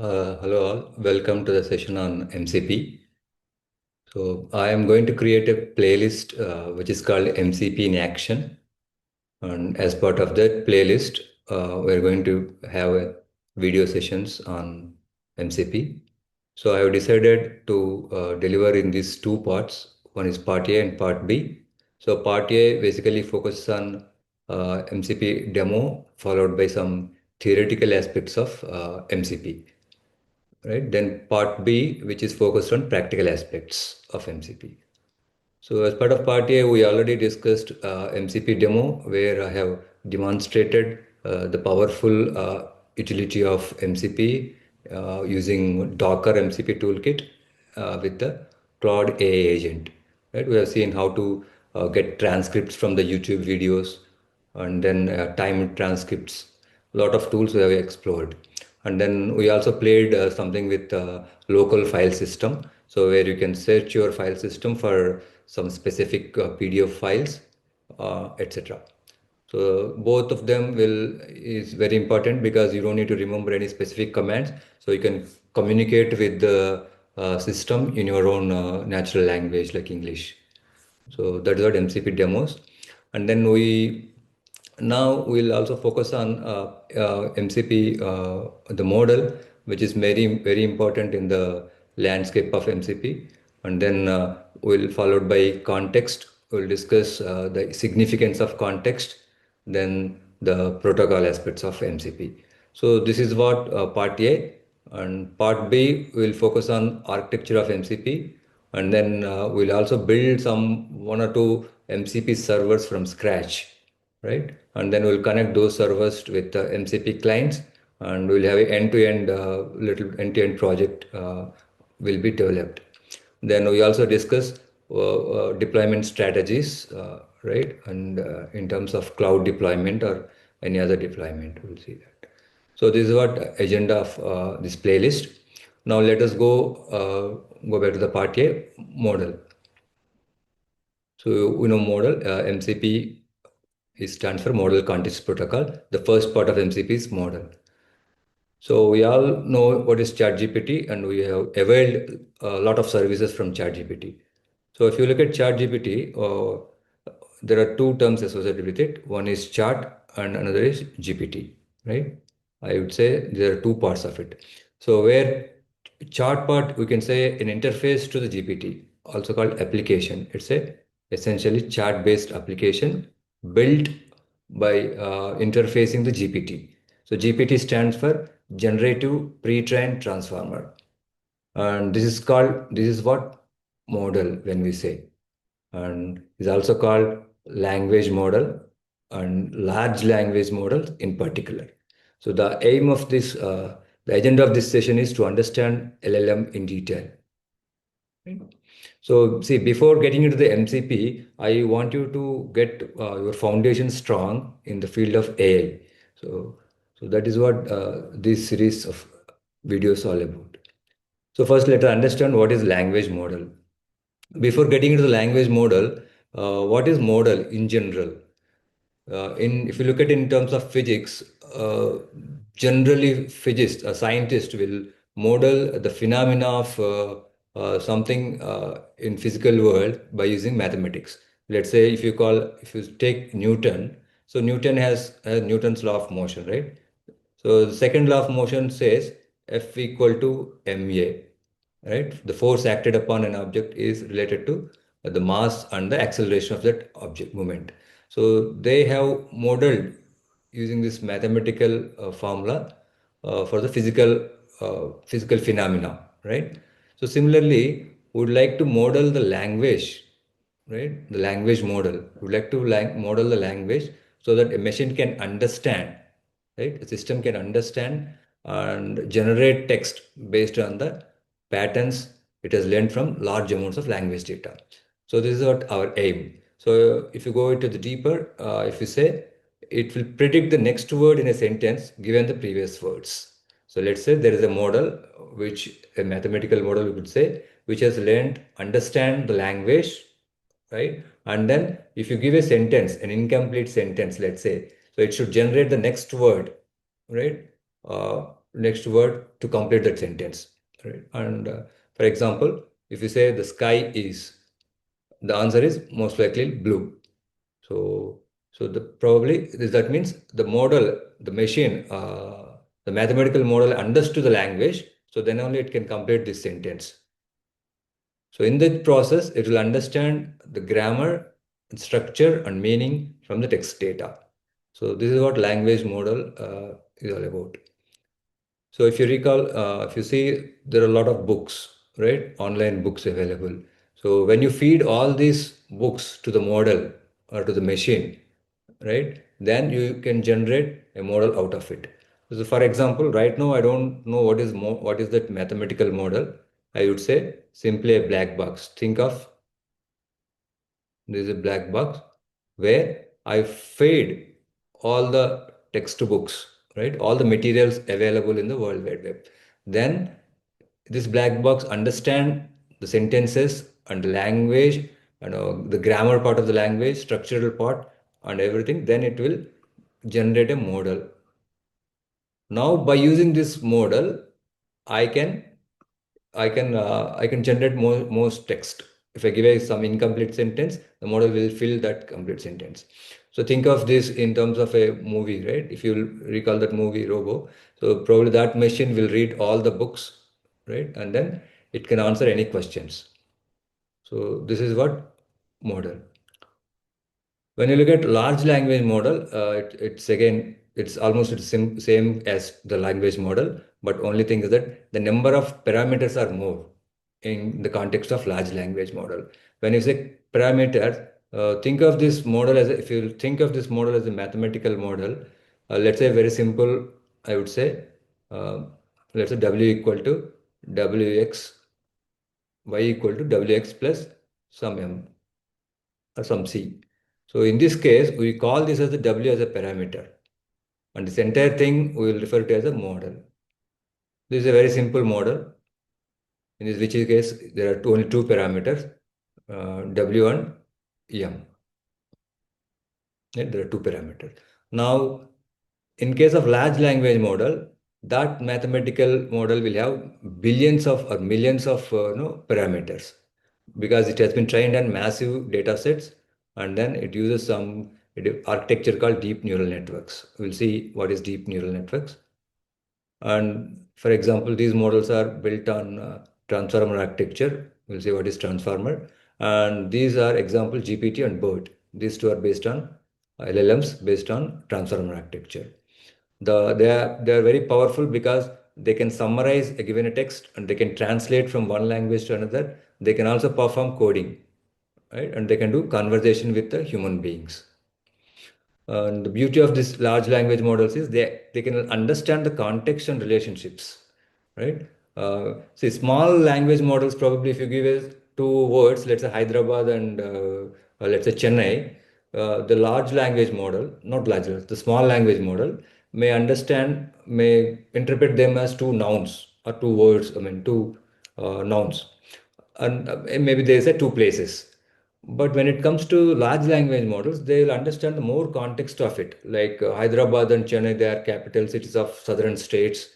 Hello all, welcome to the session on MCP. So I am going to create a playlist which is called MCP in Action. And as part of that playlist, we're going to have video sessions on MCP. So I have decided to deliver in these two parts. One is part A and part B. So part A basically focuses on MCP demo followed by some theoretical aspects of MCP, right? Then part B, which is focused on practical aspects of MCP. So as part of part A, we already discussed MCP demo, where I have demonstrated the powerful utility of MCP using Docker MCP toolkit with the Claude AI agent. Right? We have seen how to get transcripts from the YouTube videos and then time transcripts. A lot of tools we have explored. And then we also played something with local file system. So where you can search your file system for some specific PDF files, etc. So both of them is very important because you don't need to remember any specific commands. So you can communicate with the system in your own natural language like English. So that is what MCP demos. And then now we'll also focus on MCP, the model, which is very important in the landscape of MCP. And then we'll followed by context. We'll discuss the significance of context, then the protocol aspects of MCP. So this is what part A, and part B will focus on architecture of MCP, and then we'll also build some one or two MCP servers from scratch, right? And then we'll connect those servers with MCP clients, and we'll have an end-to-end little end-to-end project will be developed. Then we also discuss deployment strategies, right? And in terms of cloud deployment or any other deployment, we'll see that. So this is what agenda of this playlist. Now let us go back to the part A model. So we know model MCP is stands for Model Context Protocol. The first part of MCP is model. So we all know what is ChatGPT, and we have availed a lot of services from ChatGPT. So if you look at ChatGPT, there are two terms associated with it. One is chat and another is GPT, right? I would say there are two parts of it. So where chart part, we can say an interface to the GPT, also called application. It's a essentially chat-based application built by interfacing the GPT. So GPT stands for Generative Pre-trained Transformer. And this is what model when we say, and is also called language model and large language models in particular. So the aim of the agenda of this session is to understand LLM in detail. Right? So see, before getting into the MCP, I want you to get your foundation strong in the field of AI. So that is what this series of videos all about. So first, let us understand what is language model. Before getting into the language model, what is model in general? In if you look at it in terms of physics, generally physicists, a scientist will model the phenomena of something in physical world by using mathematics. Let's say if you take Newton, so Newton has Newton's law of motion, right? So the second law of motion says F equal to ma, right? The force acted upon an object is related to the mass and the acceleration of that object movement. So they have modeled using this mathematical formula for the physical phenomena, right? So similarly, would like to model the language, right? The language model. Would like to model the language so that a machine can understand, right? A system can understand and generate text based on the patterns it has learned from large amounts of language data. So this is what our aim. So if you go into the deeper, if you say it will predict the next word in a sentence given the previous words. So let's say there is a model, which a mathematical model we could say, which has learned understand the language, right? And then if you give a sentence, an incomplete sentence, let's say, so it should generate the next word, right? next word to complete that sentence, right? And for example, if you say the sky is, the answer is most likely blue. So, probably that means the model, the machine, the mathematical model understood the language. So then only it can complete this sentence. So in that process, it will understand the grammar, structure, and meaning from the text data. So this is what language model is all about. So if you recall, if you see, there are a lot of books, right? Online books available. So when you feed all these books to the model or to the machine, right, then you can generate a model out of it. So for example, right now I don't know what is that mathematical model. I would say simply a black box. Think of this is a black box where I feed all the textbooks, right? All the materials available in the World Wide Web. Then this black box understand the sentences and the language and the grammar part of the language, structural part and everything. Then it will generate a model. Now by using this model, I can I can generate most text. If I give some incomplete sentence, the model will fill that complete sentence. So think of this in terms of a movie, right? If you recall that movie Robo, so probably that machine will read all the books, right? And then it can answer any questions. So this is what model. When you look at large language model, it's again, it's almost the same as the language model, but only thing is that the number of parameters are more in the context of large language model. When you say parameter, think of this model as if you think of this model as a mathematical model. Let's say very simple, I would say, uh, let's say W equal to Wx, Y equal to Wx plus some M or some C. So in this case, we call this as the W as a parameter. And this entire thing we will refer to as a model. This is a very simple model. In this which case, there are only two parameters, W and M. Right? There are two parameters. Now, in case of large language model, that mathematical model will have billions of or millions of parameters because it has been trained on massive data sets, and then it uses some architecture called deep neural networks. We'll see what is deep neural networks. And for example, these models are built on transformer architecture. We'll see what is transformer. And these are example GPT and BERT. These two are based on LLMs based on transformer architecture. They are very powerful because they can summarize a given text and they can translate from one language to another. They can also perform coding, right? And they can do conversation with the human beings. And the beauty of these large language models is they can understand the context and relationships, right? See, small language models probably if you give us two words, let's say Hyderabad and let's say Chennai, the large language model, not large, the small language model may interpret them as two nouns or two words, I mean two nouns, and maybe they say two places. But when it comes to large language models, they will understand the more context of it. Like Hyderabad and Chennai, they are capital cities of southern states,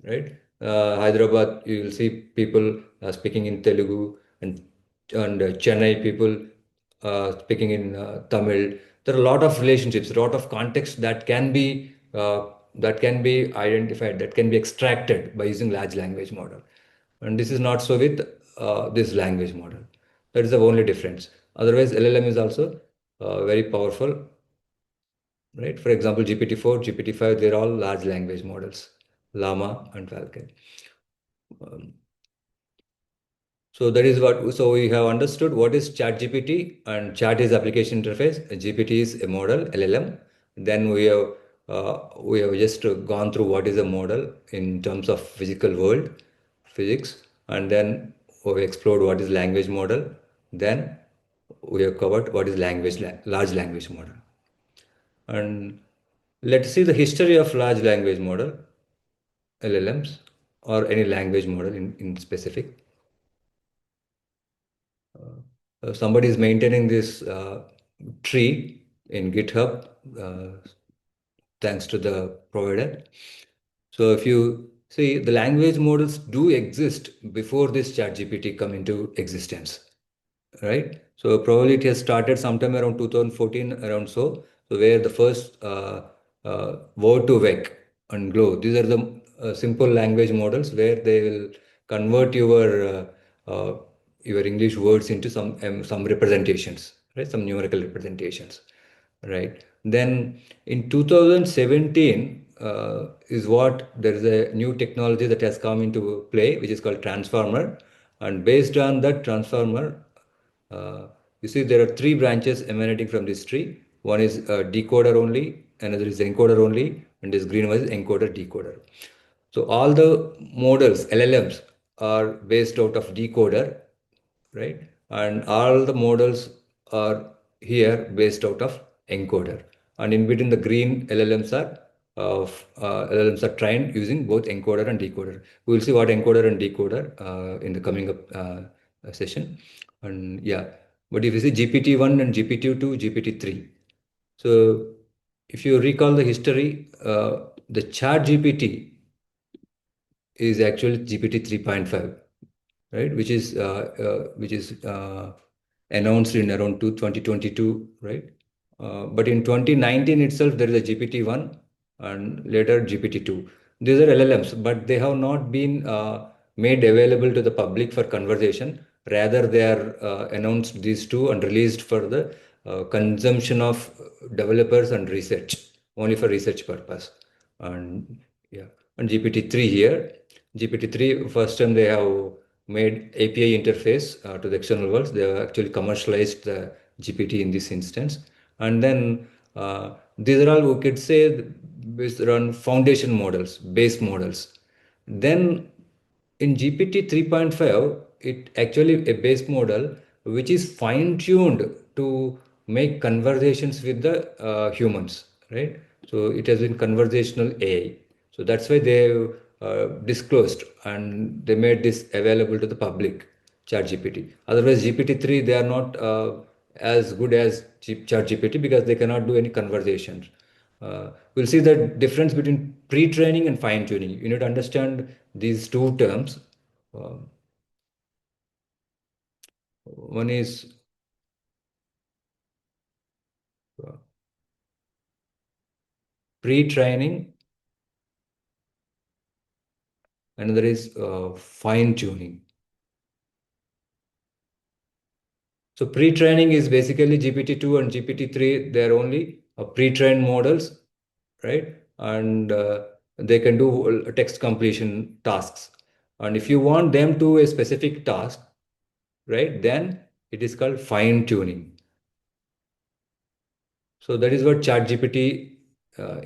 right? Hyderabad, you will see people speaking in Telugu, and Chennai people speaking in Tamil. There are a lot of relationships, a lot of context that can be identified, that can be extracted by using large language model. And this is not so with this language model. That is the only difference. Otherwise, LLM is also very powerful, right? For example, GPT-4, GPT-5, they're all large language models, Llama and Falcon. Um, so that is what, so we have understood what is ChatGPT, and chat is application interface. GPT is a model, LLM. Then we have just gone through what is a model in terms of physical world, physics, and then we explored what is language model. Then we have covered what is large language model. And let's see the history of large language model, LLMs, or any language model in specific. Somebody is maintaining this tree in GitHub, thanks to the provider. So if you See, the language models do exist before this ChatGPT come into existence, right? So probably it has started sometime around 2014, around so where the first word to vec and glow, these are the simple language models where they will convert uh, your English words into some representations, right? Some numerical representations, right? Then in 2017 is what there is a new technology that has come into play, which is called transformer, and based on that transformer, uh, you see there are three branches emanating from this tree. One is decoder only, another is encoder only, and this green one is encoder decoder. So all the models, LLMs, are based out of decoder, right? And all the models are here based out of encoder. And in between the green LLMs are trained using both encoder and decoder. We will see what encoder and decoder in the coming up session. And yeah, but if you see GPT-1 and GPT-2, GPT-3. So if you recall the history, the chat GPT is actually GPT 3.5, right? Which is announced in around 2022, right? But in 2019 itself, there is a GPT-1 and later GPT-2. These are LLMs, but they have not been made available to the public for conversation. Rather, they are announced these two and released for the consumption of developers and research, only for research purpose. And yeah, and GPT-3 here. GPT-3, first time they have made API interface to the external world. They have actually commercialized the GPT in this instance. And then these are all, we could say, based on foundation models, base models. Then in GPT 3.5, it actually a base model which is fine-tuned to make conversations with the humans, right? So it has been conversational AI. So that's why they disclosed and they made this available to the public, ChatGPT. Otherwise, GPT-3, they are not as good as ChatGPT because they cannot do any conversations. We'll see the difference between pre-training and fine-tuning. You need to understand these two terms. Um, One is uh, pre-training, another is fine-tuning. So pre-training is basically GPT-2 and GPT-3. They are only pre-trained models, right? And they can do text completion tasks. And if you want them to a specific task, right, then it is called fine-tuning. So that is what ChatGPT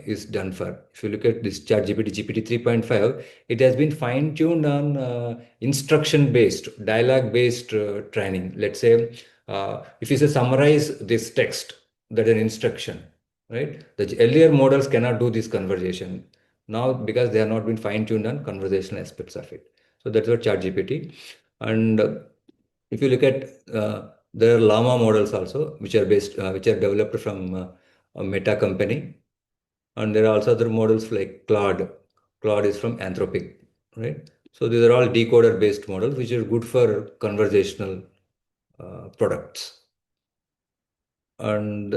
is done for. If you look at this ChatGPT, GPT 3.5, it has been fine-tuned on instruction-based, dialogue-based training. Let's say, if you say summarize this text, that's an instruction, right? The earlier models cannot do this conversation. Now, because they have not been fine-tuned on conversational aspects of it. So that's what ChatGPT. And if you look at there are Llama models also, which are developed from a Meta company, and there are also other models like Claude. Claude is from Anthropic, right? So these are all decoder-based models, which are good for conversational products. And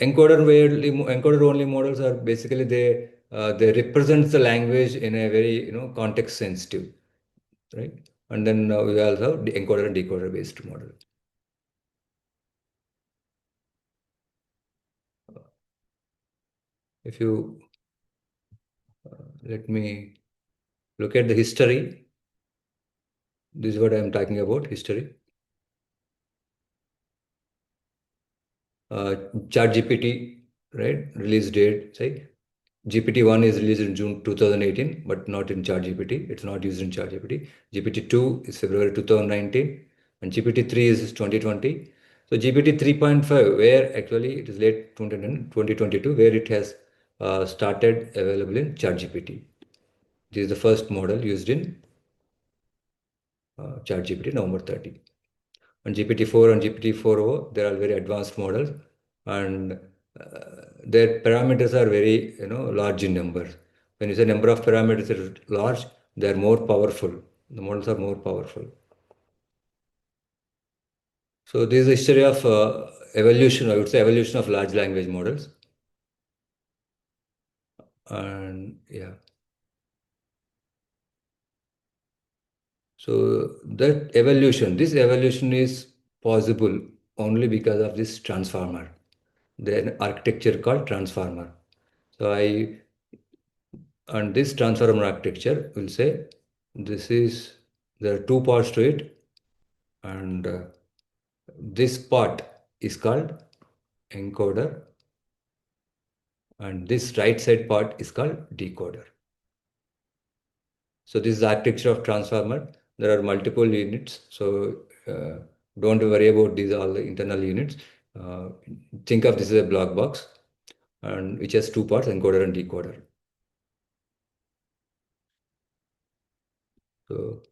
encoder only models are basically they represent the language in a very context sensitive, right? And then we also have the encoder and decoder based model. If you let me look at the history. This is what I am talking about, history. ChatGPT, right? Release date, say GPT-1 is released in June 2018, but not in ChatGPT. It's not used in ChatGPT. GPT-2 is February 2019, and GPT-3 is 2020. So GPT 3.5, where actually it is late 2022, where it has started available in ChatGPT. This is the first model used in ChatGPT, November 30. And GPT-4 and GPT-4o, they are very advanced models, and their parameters are very large in number. When you say number of parameters is large, they're more powerful. The models are more powerful. So this is the history of evolution, I would say evolution of large language models. And yeah, so this evolution is possible only because of this transformer, the architecture called transformer. So and this transformer architecture will say this is, there are two parts to it, and this part is called encoder, and this right side part is called decoder. So this is the architecture of transformer. There are multiple units, so don't worry about these all the internal units. Uh, think of this as a block box, and which has two parts, encoder and decoder. So,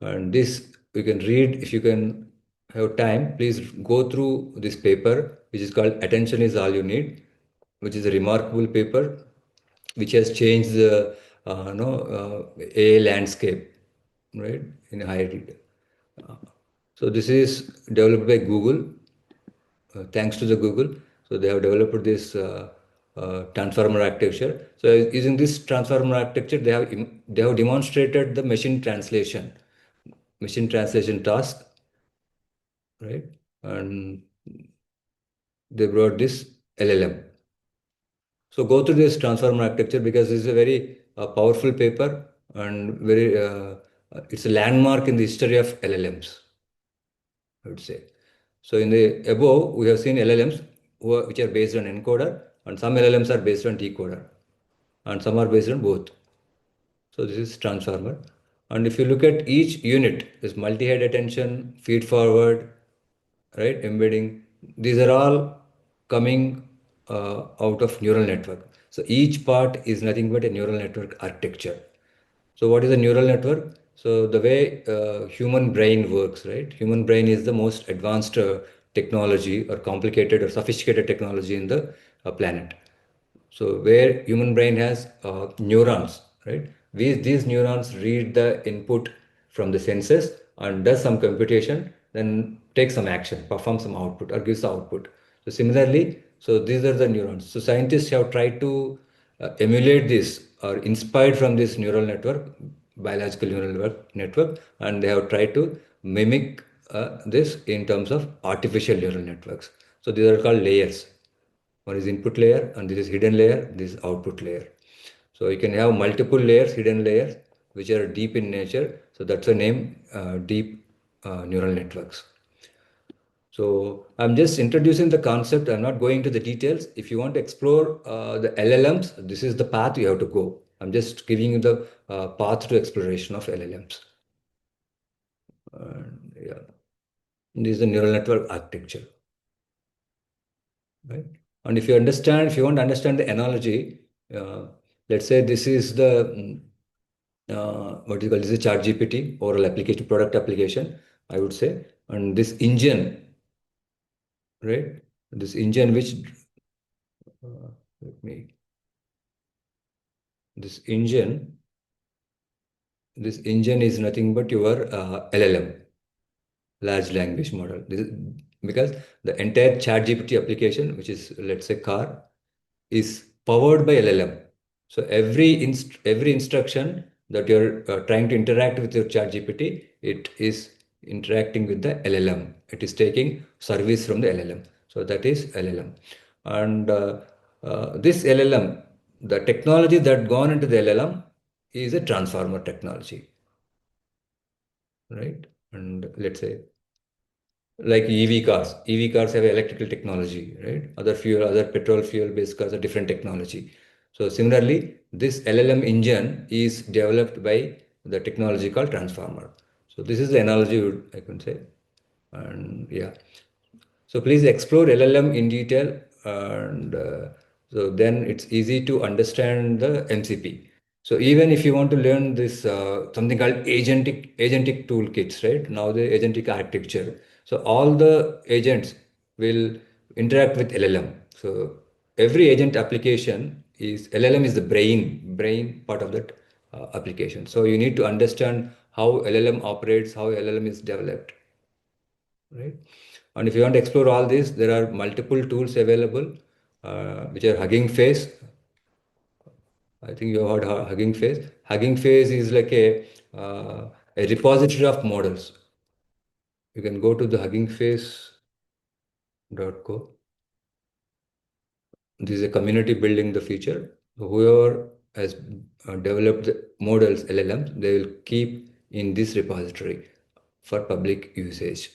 and this you can read if you can have time. Please go through this paper, which is called "Attention is All You Need," which is a remarkable paper, which has changed the AI landscape, right, in higher detail. So this is developed by Google, thanks to the Google. So they have developed this transformer architecture. So using this transformer architecture, they have demonstrated the machine translation task, right? And they brought this LLM. So go through this transformer architecture because this is a very powerful paper and it's a landmark in the history of LLMs, I would say. So in the above, we have seen LLMs which are based on encoder, and some LLMs are based on decoder, and some are based on both. So this is transformer. And if you look at each unit, this multi-head attention, feed forward, right, embedding, these are all coming out of neural network. So each part is nothing but a neural network architecture. So what is a neural network? So the way human brain works, right? Human brain is the most advanced technology or complicated or sophisticated technology in the planet. So where human brain has neurons, right? These neurons read the input from the senses and does some computation, then take some action, perform some output or gives the output. So similarly, so these are the neurons. So scientists have tried to emulate this or inspired from this neural network, biological neural network, and they have tried to mimic this in terms of artificial neural networks. So these are called layers. One is input layer and this is hidden layer, this is output layer. So you can have multiple layers, hidden layers, which are deep in nature. So that's the name, deep neural networks. So I'm just introducing the concept. I'm not going into the details. If you want to explore the LLMs, this is the path you have to go. I'm just giving you the path to exploration of LLMs. Yeah, this is the neural network architecture, right? And if you want to understand the analogy, uh, let's say this is the what do you call this is ChatGPT oral application, product application, I would say, and this engine, right? This engine which let me this engine this engine is nothing but your LLM, large language model. This is because the entire ChatGPT application, which is let's say car, is powered by LLM. So every instruction that you're trying to interact with your ChatGPT, it is interacting with the LLM. It is taking service from the LLM. So that is LLM. And this LLM, the technology that gone into the LLM is a transformer technology, right? And let's say like EV cars. EV cars have electrical technology, right? Other petrol fuel-based cars are different technology. So similarly, this LLM engine is developed by the technology called transformer. So this is the analogy I can say. And yeah. So please explore LLM in detail, and so then it's easy to understand the MCP. So even if you want to learn this something called agentic toolkits, right? Now the agentic architecture. So all the agents will interact with LLM. So every agent application is LLM is the brain part of that application. So you need to understand how LLM operates, how LLM is developed, right? And if you want to explore all this, there are multiple tools available, which are Hugging Face. I think you have heard Hugging Face. Hugging Face is like a repository of models. You can go to the huggingface.co. This is a community building the future. Whoever has developed the models, LLMs, they will keep in this repository for public usage,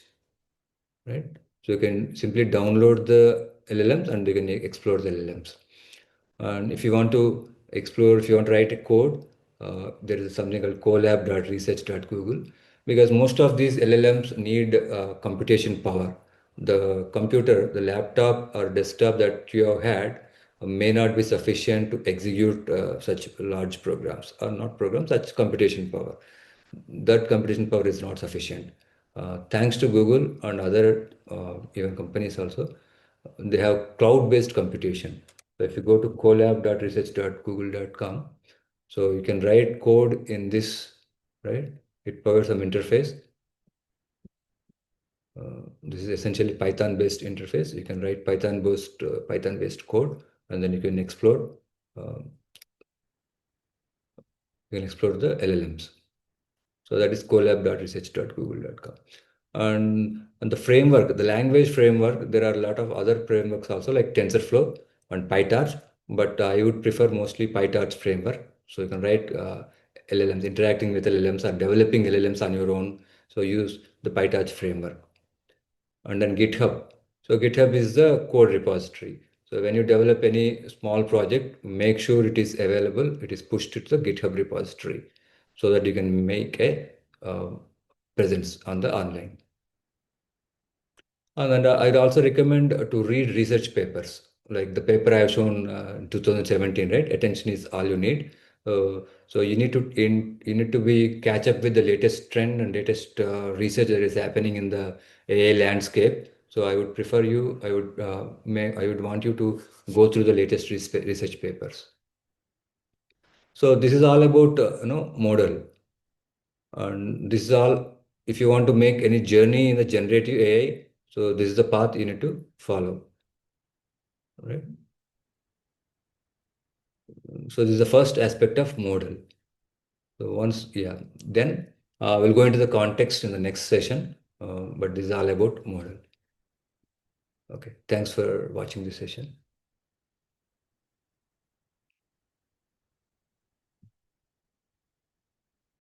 right? So you can simply download the LLMs and you can explore the LLMs. And if you want to explore, if you want to write a code, there is something called colab.research.google, because most of these LLMs need computation power. The computer, the laptop or desktop that you have had may not be sufficient to execute such large programs, or not programs, such computation power. That computation power is not sufficient. Thanks to Google and other even companies also, they have cloud-based computation. So if you go to colab.research.google.com, so you can write code in this, right? It powers some interface. This is essentially Python-based interface. You can write Python-based code, and then you can explore. You can explore the LLMs. So that is colab.research.google.com. And the framework, the language framework, there are a lot of other frameworks also like TensorFlow and PyTorch, but I would prefer mostly PyTorch framework. So you can write LLMs, interacting with LLMs or developing LLMs on your own. So use the PyTorch framework. And then GitHub. So GitHub is the code repository. So when you develop any small project, make sure it is available, it is pushed to the GitHub repository so that you can make a presence on the online. And then I'd also recommend to read research papers, like the paper I have shown in 2017, right? Attention is all you need. So you need to be catch up with the latest trend and latest research that is happening in the AI landscape. So I would prefer you. I would want you to go through the latest research papers. So this is all about model, and this is all. If you want to make any journey in the generative AI, so this is the path you need to follow, right? So this is the first aspect of model. So once, yeah, then we'll go into the context in the next session. But this is all about model. Okay, thanks for watching this session.